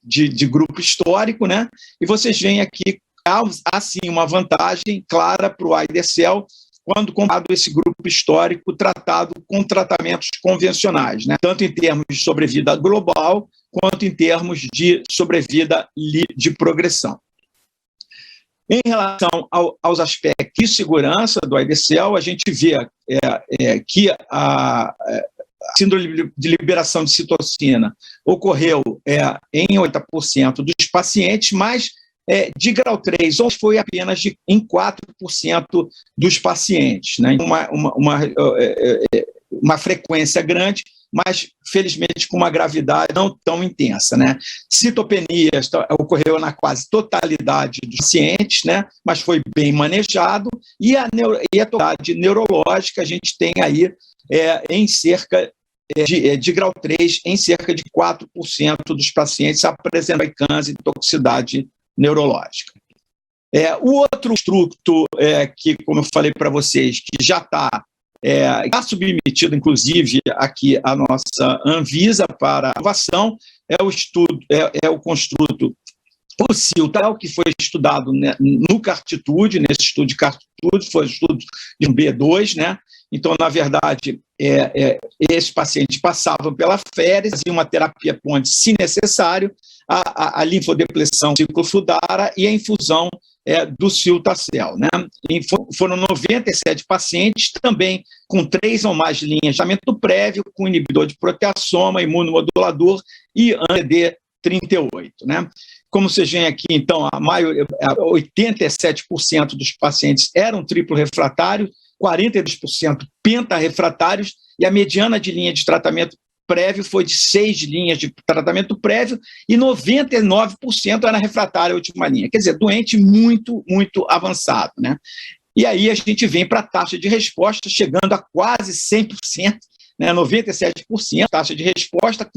de grupo histórico, né, e vocês veem aqui, há sim uma vantagem clara para o AIDECEL quando comparado esse grupo histórico tratado com tratamentos convencionais, né, tanto em termos de sobrevida global, quanto em termos de sobrevida de progressão. Em relação aos aspectos de segurança do AIDECEL, a gente vê que a síndrome de liberação de citocina ocorreu em 80% dos pacientes, mas de grau 3, ou foi apenas em 4% dos pacientes, né? Uma frequência grande, mas, felizmente, com uma gravidade não tão intensa, né? Citopenia ocorreu na quase totalidade dos pacientes, né? Mas foi bem manejado, e a totalidade neurológica a gente tem aí em cerca de grau 3, em cerca de 4% dos pacientes apresentam câncer e toxicidade neurológica. O outro construto que, como eu falei para vocês, que já está submetido, inclusive, aqui à nossa Anvisa para aprovação, o construto, o Cilta-cel, que foi estudado, né, no CARTITUDE, nesse estudo de CARTITUDE, foi estudo de um B2, né? Então, na verdade, esses pacientes passavam pela féris, faziam uma terapia ponte, se necessário, a linfodepressão ciclofludará e a infusão do Cilta-cel, né? Foram 97 pacientes, também com 3 ou mais linhas de tratamento prévio, com inibidor de proteasoma, imunomodulador e 38, né? Como vocês veem aqui, então, 87% dos pacientes eram triplo refratários, 42% pentarrefratários, e a mediana de linha de tratamento prévio foi de 6 linhas de tratamento prévio e 99% era refratário à última linha. Quer dizer, doente muito, muito avançado, né? E aí a gente vem para a taxa de resposta chegando a quase 100%, né? 97% taxa de resposta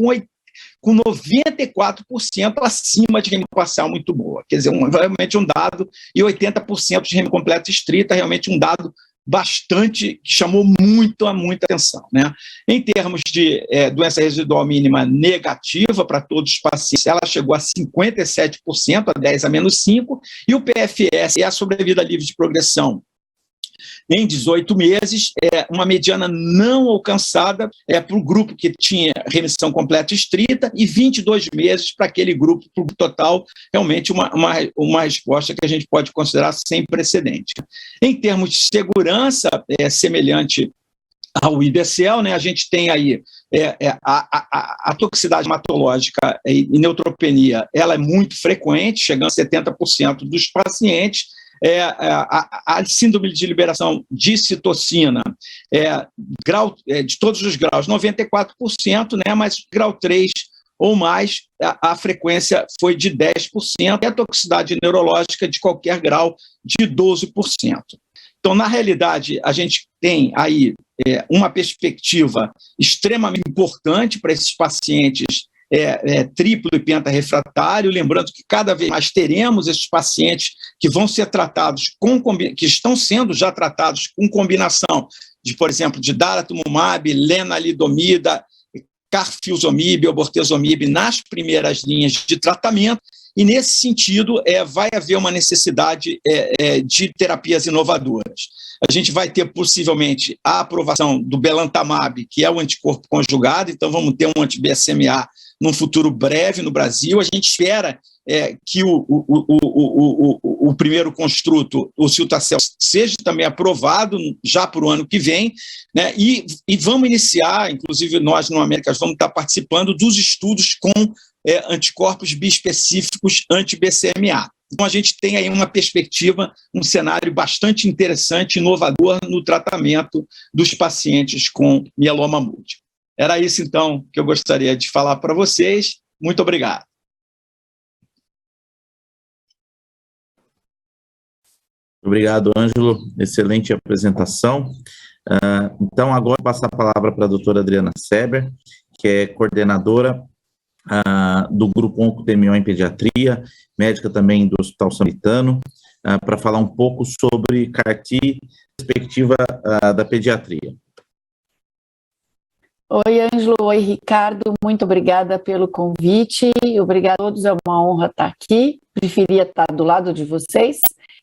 com 94% acima de remo parcial muito boa. Quer dizer, realmente um dado, e 80% de remo completa estrita, realmente um dado bastante, que chamou muita atenção, né? Em termos de doença residual mínima negativa para todos os pacientes, ela chegou a 57%, a 10 a menos 5, e o PFS é a sobrevida livre de progressão em 18 meses, uma mediana não alcançada para o grupo que tinha remissão completa estrita e 22 meses para aquele grupo total, realmente uma resposta que a gente pode considerar sem precedente. Em termos de segurança, semelhante ao IBCL, né, a gente tem aí a toxicidade hematológica e neutropenia, ela é muito frequente, chegando a 70% dos pacientes. A síndrome de liberação de citocina, de todos os graus, 94%, né, mas grau 3 ou mais, a frequência foi de 10%, e a toxicidade neurológica de qualquer grau de 12%. Então, na realidade, a gente tem aí uma perspectiva extremamente importante para esses pacientes triplo e pentarefratário, lembrando que cada vez mais teremos esses pacientes que vão ser tratados, que estão sendo já tratados com combinação de, por exemplo, de daratumumab, lenalidomida, carfilzomib ou bortezomib nas primeiras linhas de tratamento, e nesse sentido vai haver uma necessidade de terapias inovadoras. A gente vai ter possivelmente a aprovação do belantamab, que é o anticorpo conjugado, então vamos ter um anti-BCMA num futuro breve no Brasil. A gente espera que o primeiro construto, o Cilta-cel, seja também aprovado já para o ano que vem, né? E vamos iniciar, inclusive nós no Américas vamos estar participando dos estudos com anticorpos biespecíficos anti-BCMA. Então a gente tem aí uma perspectiva, um cenário bastante interessante, inovador no tratamento dos pacientes com mieloma múltiplo. Era isso, então, que eu gostaria de falar para vocês. Muito obrigado. Obrigado, Ângelo. Excelente apresentação. Então, agora vou passar a palavra para a doutora Adriana Seber, que é coordenadora do Grupo OncoTMO em Pediatria, médica também do Hospital Samaritano, para falar um pouco sobre CAR-T, perspectiva da pediatria. Oi, Ângelo. Oi, Ricardo. Muito obrigada pelo convite. Obrigada a todos. É uma honra estar aqui. Preferia estar do lado de vocês.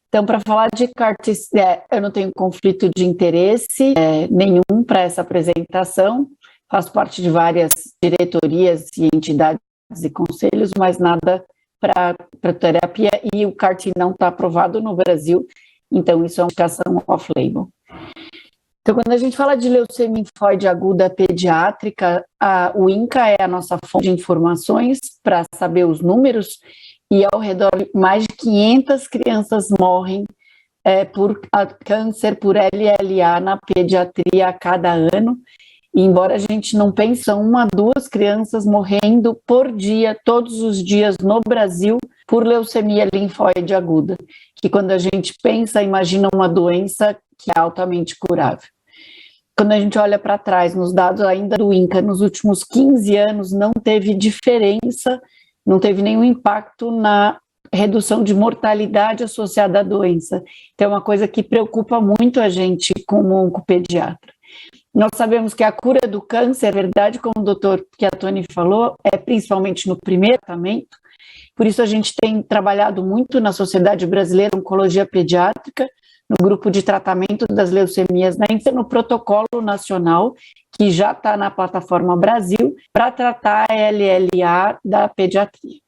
Então, para falar de CAR-T, eu não tenho conflito de interesse nenhum para essa apresentação. Faço parte de várias diretorias e entidades e conselhos, mas nada para terapia, e o CAR-T não está aprovado no Brasil, então isso é uma indicação off-label. Então, quando a gente fala de leucemia linfóide aguda pediátrica, o INCA é a nossa fonte de informações para saber os números, e ao redor de mais de 500 crianças morrem por câncer por LLA na pediatria a cada ano. E embora a gente não pense, são 1 a 2 crianças morrendo por dia, todos os dias no Brasil, por leucemia linfóide aguda, que quando a gente pensa, imagina uma doença que é altamente curável. Quando a gente olha para trás, nos dados ainda do INCA, nos últimos 15 anos, não teve diferença, não teve nenhum impacto na redução de mortalidade associada à doença. Então, é uma coisa que preocupa muito a gente como oncopediatra. Nós sabemos que a cura do câncer, verdade, como o doutor Chiattoni falou, é principalmente no primeiro tratamento. Por isso a gente tem trabalhado muito na Sociedade Brasileira de Oncologia Pediátrica, no grupo de tratamento das leucemias na infância, no protocolo nacional, que já está na plataforma Brasil, para tratar a LLA da pediatria.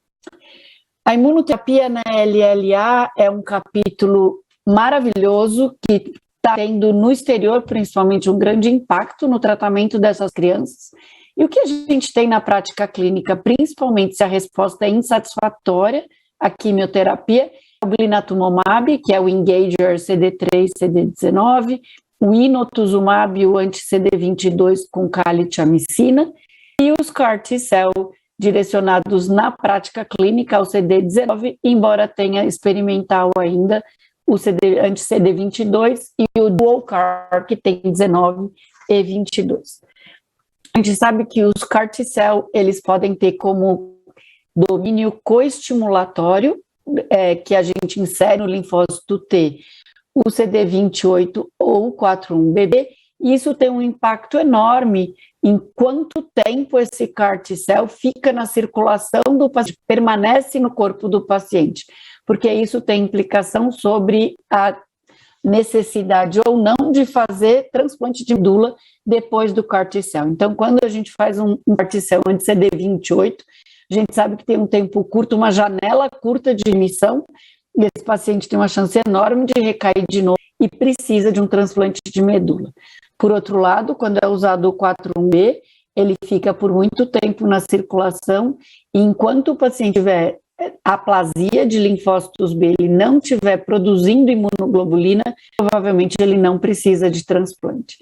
A imunoterapia na LLA é um capítulo maravilhoso que está tendo no exterior, principalmente, um grande impacto no tratamento dessas crianças. E o que a gente tem na prática clínica, principalmente se a resposta é insatisfatória, a quimioterapia, é o blinatumomab, que é o Engager CD3, CD19, o inotuzumab, o anti-CD22 com calitamicina, e os CAR T-cell direcionados na prática clínica ao CD19, embora tenha experimental ainda o anti-CD22 e o dual CAR, que tem 19 e 22. A gente sabe que os CAR T-cell, eles podem ter como domínio coestimulatório, que a gente insere no linfócito T, o CD28 ou o 41BB, e isso tem um impacto enorme em quanto tempo esse CAR T-cell fica na circulação do paciente, permanece no corpo do paciente, porque isso tem implicação sobre a necessidade ou não de fazer transplante de medula depois do CAR T-cell. Então, quando a gente faz um CAR T-cell anti-CD28, a gente sabe que tem um tempo curto, uma janela curta de emissão, e esse paciente tem uma chance enorme de recair de novo e precisa de um transplante de medula. Por outro lado, quando é usado o 41B, ele fica por muito tempo na circulação, e enquanto o paciente tiver aplasia de linfócitos B, ele não estiver produzindo imunoglobulina, provavelmente ele não precisa de transplante.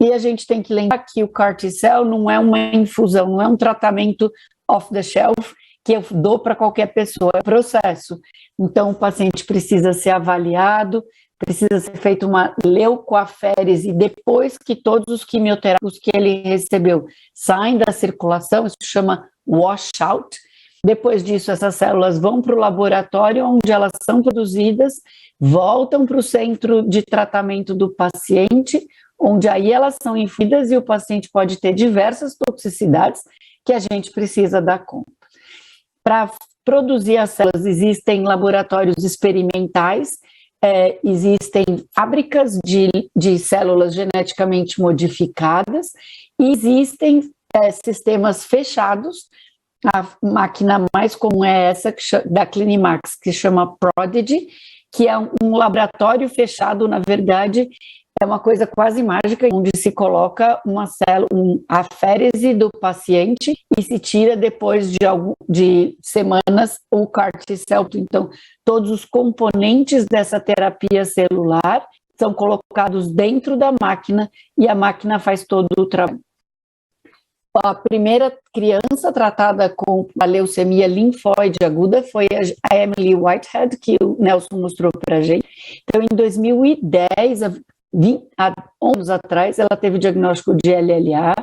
E a gente tem que lembrar que o CAR T-cell não é uma infusão, não é um tratamento off the shelf que eu dou para qualquer pessoa, é um processo. Então, o paciente precisa ser avaliado, precisa ser feita uma leucoaférese depois que todos os quimioterápicos que ele recebeu saem da circulação, isso chama washout. Depois disso, essas células vão para o laboratório, onde elas são produzidas, voltam para o centro de tratamento do paciente, onde aí elas são infusidas e o paciente pode ter diversas toxicidades que a gente precisa dar conta. Para produzir as células, existem laboratórios experimentais, existem fábricas de células geneticamente modificadas, e existem sistemas fechados. A máquina mais comum é essa da Clinimax, que chama Prodigy, que é um laboratório fechado, na verdade, é uma coisa quase mágica, onde se coloca uma célula, aférese do paciente e se tira depois de semanas o CAR T-cell. Então, todos os componentes dessa terapia celular são colocados dentro da máquina e a máquina faz todo o trabalho. A primeira criança tratada com a leucemia linfóide aguda foi a Emily Whitehead, que o Nelson mostrou para a gente. Então, em 2010, há 11 anos atrás, ela teve o diagnóstico de LLA,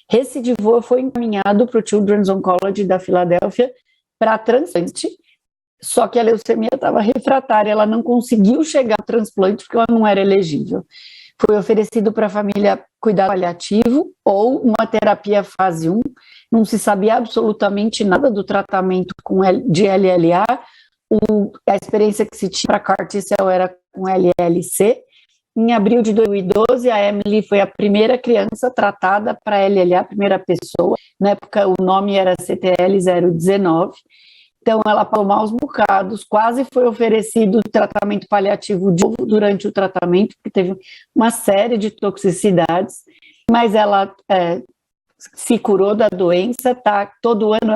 recidivou, foi encaminhado para o Children's Oncology da Filadélfia para transplante, só que a leucemia estava refratária, ela não conseguiu chegar ao transplante porque ela não era elegível. Foi oferecido para a família cuidado paliativo ou uma terapia fase 1, não se sabia absolutamente nada do tratamento de LLA, a experiência que se tinha para CAR T-cell era com LLC. Em abril de 2012, a Emily foi a primeira criança tratada para LLA, a primeira pessoa, na época o nome era CTL-019, então ela passou maus bocados, quase foi oferecido tratamento paliativo de novo durante o tratamento, porque teve uma série de toxicidades, mas ela se curou da doença, todo ano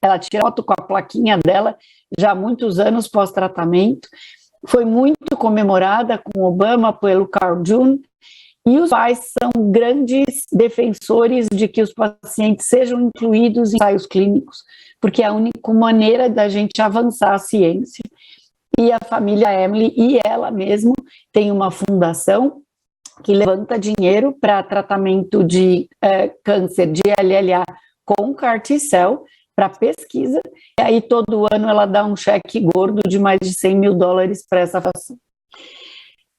ela tira foto com a plaquinha dela, já há muitos anos pós-tratamento, foi muito comemorada com Obama pelo Carl June, e os pais são grandes defensores de que os pacientes sejam incluídos em ensaios clínicos, porque é a única maneira da gente avançar a ciência. E a família Emily e ela mesma tem uma fundação que levanta dinheiro para tratamento de câncer de LLA com CAR T-cell, para pesquisa, e aí todo ano ela dá um cheque gordo de mais de $100 mil para essa fundação.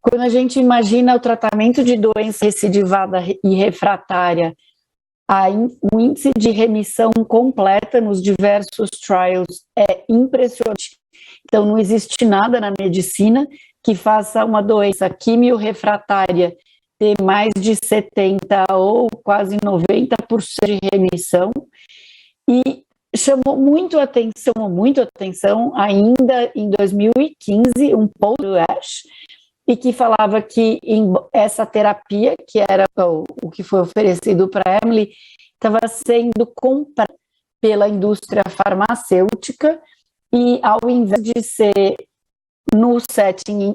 Quando a gente imagina o tratamento de doença recidivada e refratária, o índice de remissão completa nos diversos trials é impressionante. Então, não existe nada na medicina que faça uma doença quimio-refratária ter mais de 70% ou quase 90% de remissão. E chamou muito atenção ainda em 2015, um post do ASH, e que falava que essa terapia, que era o que foi oferecido para Emily, estava sendo comprada pela indústria farmacêutica e, ao invés de ser no setting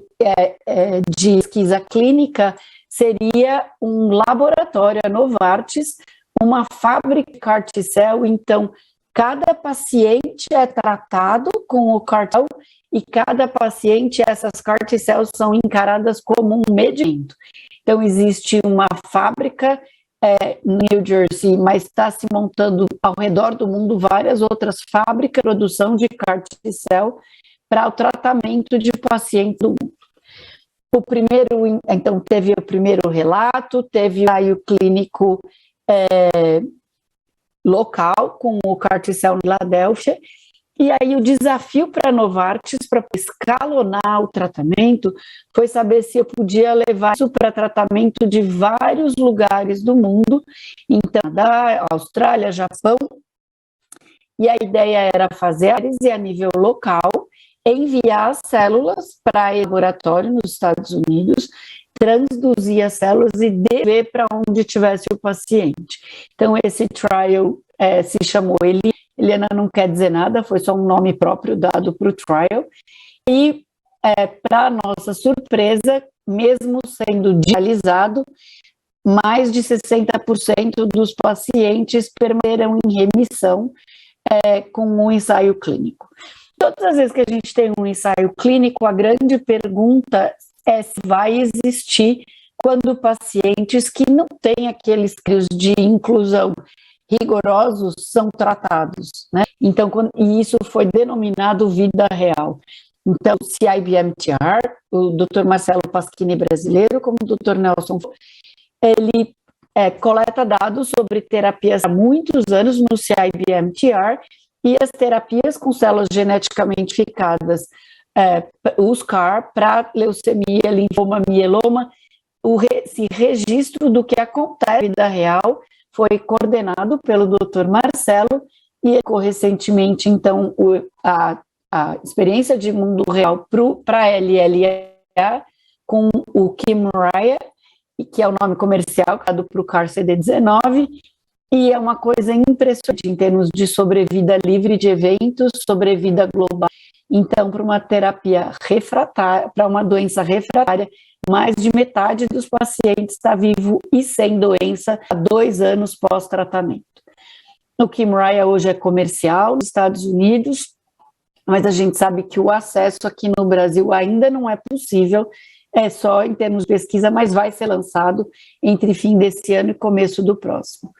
de pesquisa clínica, seria um laboratório, a Novartis, uma fábrica de CAR-T-cell. Então, cada paciente é tratado com o CAR-T-cell e cada paciente, essas CAR-T-cells são encaradas como um medicamento. Então, existe uma fábrica no New Jersey, mas está se montando ao redor do mundo várias outras fábricas de produção de CAR-T-cell para o tratamento de pacientes do mundo. Então, teve o primeiro relato, teve o ensaio clínico local com o CAR-T-cell em Filadélfia, e aí o desafio para a Novartis, para escalonar o tratamento, foi saber se eu podia levar isso para tratamento de vários lugares do mundo, então, da Austrália, Japão, e a ideia era fazer a nível local, enviar as células para o laboratório nos Estados Unidos, transduzir as células e ver para onde tivesse o paciente. Então, esse trial se chamou Helena não quer dizer nada, foi só um nome próprio dado para o trial, e para nossa surpresa, mesmo sendo digitalizado, mais de 60% dos pacientes permaneceram em remissão com um ensaio clínico. Todas as vezes que a gente tem um ensaio clínico, a grande pergunta é se vai existir quando pacientes que não têm aqueles critérios de inclusão rigorosos são tratados, né? Então, e isso foi denominado vida real. Então, CIBMTR, o Dr. Marcelo Pasquini brasileiro, como o Dr. Nelson, ele coleta dados sobre terapias há muitos anos no CIBMTR e as terapias com células geneticamente modificadas, os CAR, para leucemia, linfoma, mieloma, esse registro do que acontece na vida real foi coordenado pelo Dr. Marcelo e recentemente, então, a experiência de mundo real para a LLA com o Kymriah, que é o nome comercial dado para o CAR-CD19, e é uma coisa impressionante em termos de sobrevida livre de eventos, sobrevida global. Então, para uma terapia refratária, para uma doença refratária, mais de metade dos pacientes está vivo e sem doença há 2 anos pós-tratamento. O Kymriah hoje é comercial nos Estados Unidos, mas a gente sabe que o acesso aqui no Brasil ainda não é possível, é só em termos de pesquisa, mas vai ser lançado entre fim desse ano e começo do próximo.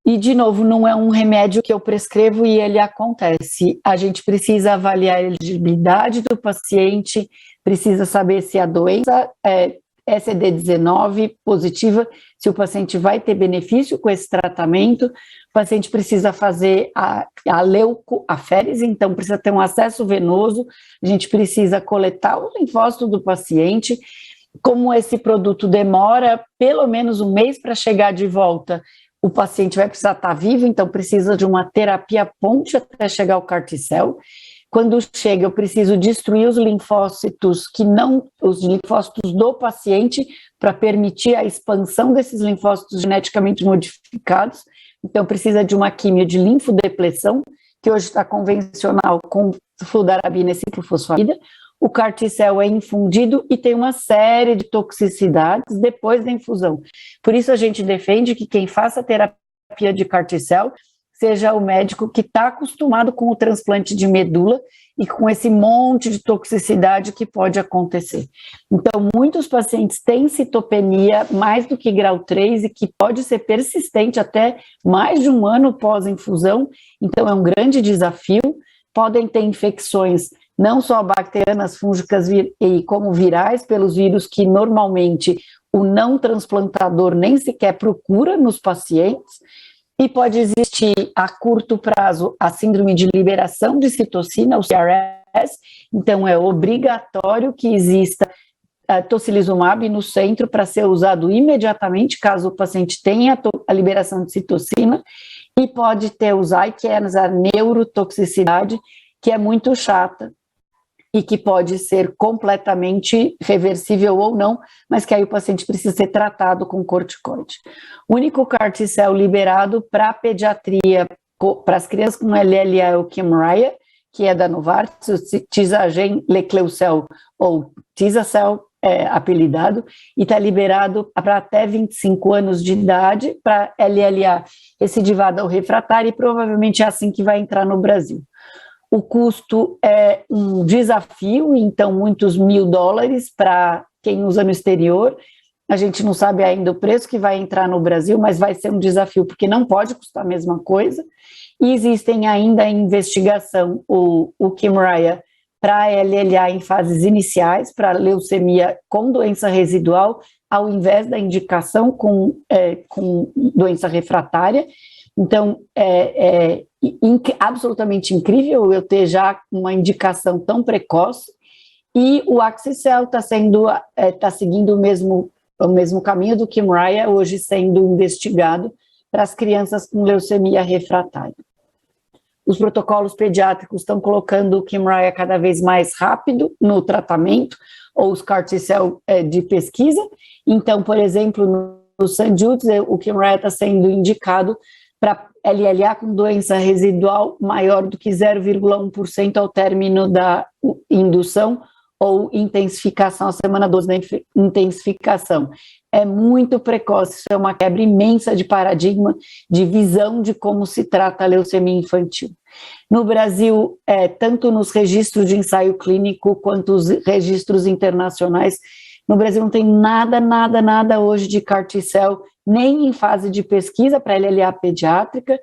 E, de novo, não é um remédio que eu prescrevo e ele acontece. A gente precisa avaliar a elegibilidade do paciente, precisa saber se a doença é CD19 positiva, se o paciente vai ter benefício com esse tratamento. O paciente precisa fazer a leucoaférese, então precisa ter um acesso venoso, a gente precisa coletar o linfócito do paciente. Como esse produto demora pelo menos 1 mês para chegar de volta, o paciente vai precisar estar vivo, então precisa de uma terapia ponte até chegar ao CAR-T-cell. Quando chega, eu preciso destruir os linfócitos os linfócitos do paciente para permitir a expansão desses linfócitos geneticamente modificados. Então precisa de uma quimio de linfodepleção, que hoje está convencional com fludarabina e ciclofosfamida. O CAR-T-cell é infundido e tem uma série de toxicidades depois da infusão. Por isso a gente defende que quem faça terapia de CAR-T-cell seja o médico que está acostumado com o transplante de medula e com esse monte de toxicidade que pode acontecer. Então, muitos pacientes têm citopenia mais do que grau 3 e que pode ser persistente até mais de 1 ano pós-infusão, então é um grande desafio. Podem ter infecções não só bacterianas, fúngicas e como virais, pelos vírus que normalmente o não transplantador nem sequer procura nos pacientes, e pode existir a curto prazo a síndrome de liberação de citocina, o CRS, então é obrigatório que exista tocilizumab no centro para ser usado imediatamente, caso o paciente tenha a liberação de citocina, e pode ter os ICANS, a neurotoxicidade, que é muito chata, e que pode ser completamente reversível ou não, mas que aí o paciente precisa ser tratado com corticoide. O único CAR-T-cell liberado para pediatria, para as crianças com LLA é o Kymriah, que é da Novartis, o Tisagen Lecleucel, ou Tisacel, apelidado, e está liberado para até 25 anos de idade, para LLA recidivada ou refratária, e provavelmente é assim que vai entrar no Brasil. O custo é um desafio, então muitos $1.000 para quem usa no exterior. A gente não sabe ainda o preço que vai entrar no Brasil, mas vai ser um desafio, porque não pode custar a mesma coisa. E existem ainda em investigação o Kymriah para LLA em fases iniciais, para leucemia com doença residual, ao invés da indicação com doença refratária. Então, absolutamente incrível eu ter já uma indicação tão precoce, e o Axi-cel está seguindo o mesmo caminho do Kymriah, hoje sendo investigado para as crianças com leucemia refratária. Os protocolos pediátricos estão colocando o Kymriah cada vez mais rápido no tratamento, ou os CAR-T-cell de pesquisa. Então, por exemplo, no St. Jude's, o Kymriah está sendo indicado para LLA com doença residual maior do que 0,1% ao término da indução ou intensificação, a semana 12 da intensificação. É muito precoce, isso é uma quebra imensa de paradigma, de visão de como se trata a leucemia infantil. No Brasil, tanto nos registros de ensaio clínico quanto os registros internacionais, no Brasil não tem nada hoje de CAR-T-cell, nem em fase de pesquisa para LLA pediátrica.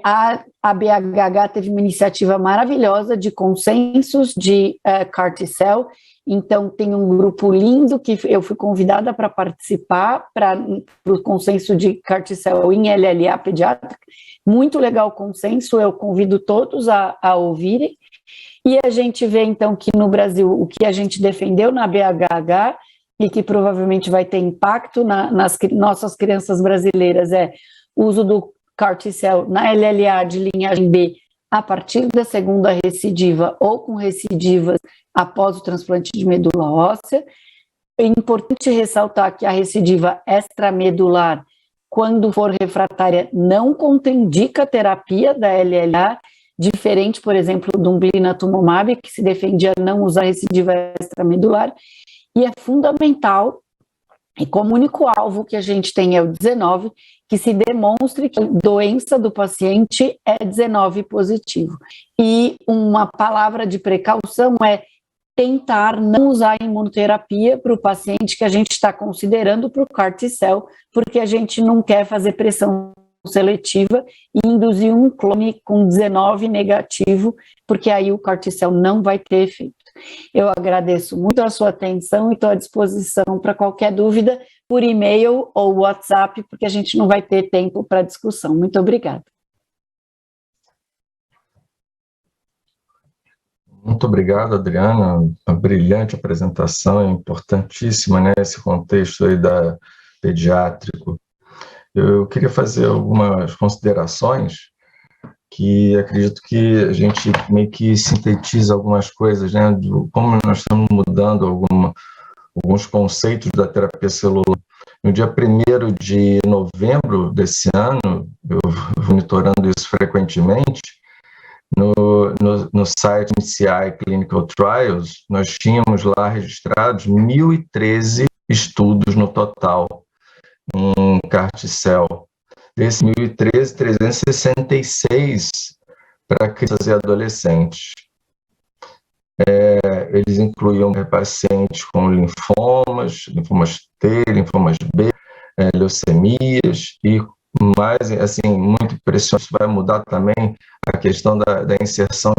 A BHH teve uma iniciativa maravilhosa de consensos de CAR-T-cell, então tem um grupo lindo que eu fui convidada para participar para o consenso de CAR-T-cell em LLA pediátrica. Muito legal o consenso, eu convido todos a ouvirem. E a gente vê então que no Brasil o que a gente defendeu na BHH e que provavelmente vai ter impacto nas nossas crianças brasileiras é o uso do CAR-T-cell na LLA de linhagem B a partir da segunda recidiva ou com recidivas após o transplante de medula óssea. É importante ressaltar que a recidiva extramedular, quando for refratária, não contraindica a terapia da LLA, diferente, por exemplo, do blinatumomab, que se defendia não usar recidiva extramedular, e é fundamental, e como único alvo que a gente tem é o 19, que se demonstre que a doença do paciente é 19 positivo. E uma palavra de precaução é tentar não usar imunoterapia para o paciente que a gente está considerando para o CAR-T-cell, porque a gente não quer fazer pressão seletiva e induzir um clone com 19 negativo, porque aí o CAR-T-cell não vai ter efeito. Eu agradeço muito a sua atenção e estou à disposição para qualquer dúvida por e-mail ou WhatsApp, porque a gente não vai ter tempo para discussão. Muito obrigada. Muito obrigado, Adriana. Uma brilhante apresentação, importantíssima nesse contexto aí pediátrico. Eu queria fazer algumas considerações que acredito que a gente meio que sintetiza algumas coisas, né, do como nós estamos mudando alguns conceitos da terapia celular. No dia 1º de novembro desse ano, eu monitorando isso frequentemente, no site NCI Clinical Trials, nós tínhamos lá registrados 1.013 estudos no total em CAR-T-cell. Desses 1.013, 366 para crianças e adolescentes. Eles incluíam pacientes com linfomas T, linfomas B, leucemias, e mais, assim, muito impressionante, isso vai mudar também a questão da inserção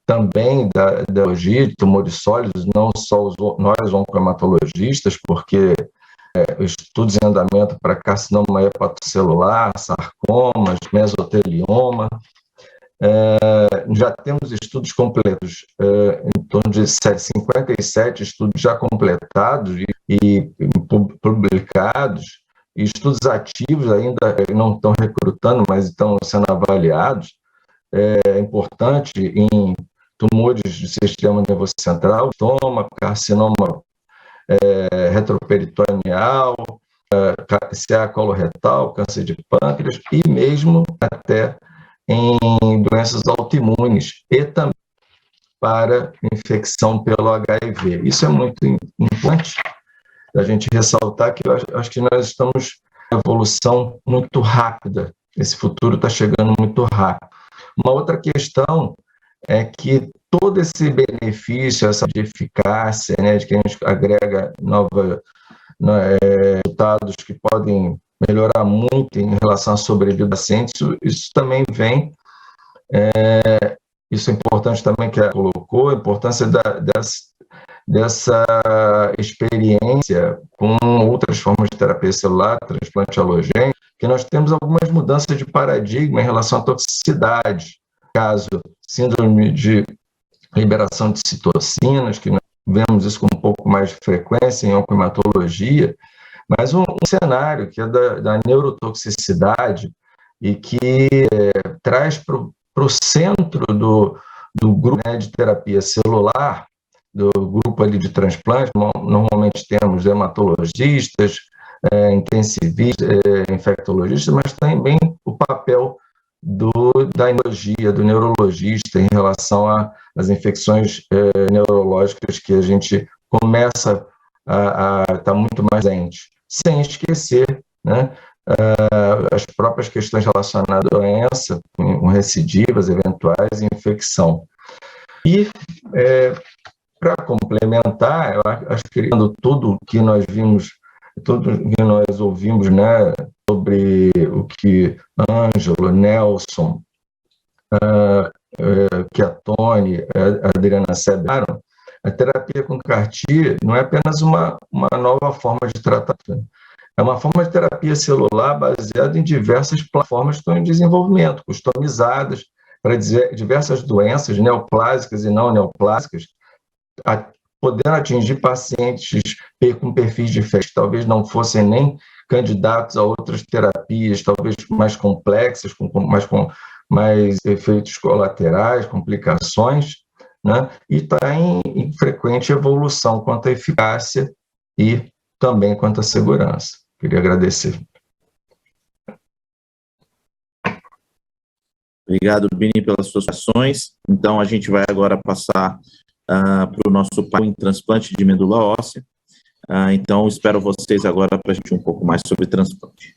também da ideologia de tumores sólidos, não só nós oncohematologistas, porque estudos em andamento para carcinoma hepatocelular, sarcomas, mesotelioma. Já temos estudos completos, em torno de 57 estudos já completados e publicados, e estudos ativos ainda não estão recrutando, mas estão sendo avaliados. É importante em tumores do sistema nervoso central, estômago, carcinoma retroperitoneal, CA coloretal, câncer de pâncreas e mesmo até em doenças autoimunes e também para infecção pelo HIV. Isso é muito importante a gente ressaltar, que eu acho que nós estamos em evolução muito rápida. Esse futuro está chegando muito rápido. Uma outra questão é que todo esse benefício, essa de eficácia, né, de que a gente agrega novos resultados que podem melhorar muito em relação à sobrevida do paciente, isso também vem, isso é importante também que ela colocou, a importância dessa experiência com outras formas de terapia celular, transplante halogênico, que nós temos algumas mudanças de paradigma em relação à toxicidade. Caso síndrome de liberação de citocinas, que nós vemos isso com um pouco mais de frequência em oncohematologia, mas um cenário que é da neurotoxicidade e que traz para o centro do grupo, né, de terapia celular, do grupo ali de transplante. Normalmente temos hematologistas, intensivistas, infectologistas, mas também o papel da imunologia, do neurologista em relação às infecções neurológicas que a gente começa a estar muito mais presente. Sem esquecer, né, as próprias questões relacionadas à doença, com recidivas eventuais e infecção. E, para complementar, eu acho que tudo que nós vimos, tudo que nós ouvimos, né, sobre o que Ângelo, Nelson, Chiatoni, Adriana citaram, a terapia com CAR-T não é apenas uma nova forma de tratamento, é uma forma de terapia celular baseada em diversas plataformas que estão em desenvolvimento, customizadas para diversas doenças neoplásicas e não neoplásicas, podendo atingir pacientes com perfis diferentes, talvez não fossem nem candidatos a outras terapias, talvez mais complexas, com mais efeitos colaterais, complicações, né? E está em frequente evolução quanto à eficácia e também quanto à segurança. Queria agradecer. Obrigado, Bini, pelas suas ações. Então, a gente vai agora passar para o nosso painel em transplante de medula óssea. Então, espero vocês agora para a gente um pouco mais sobre transplante.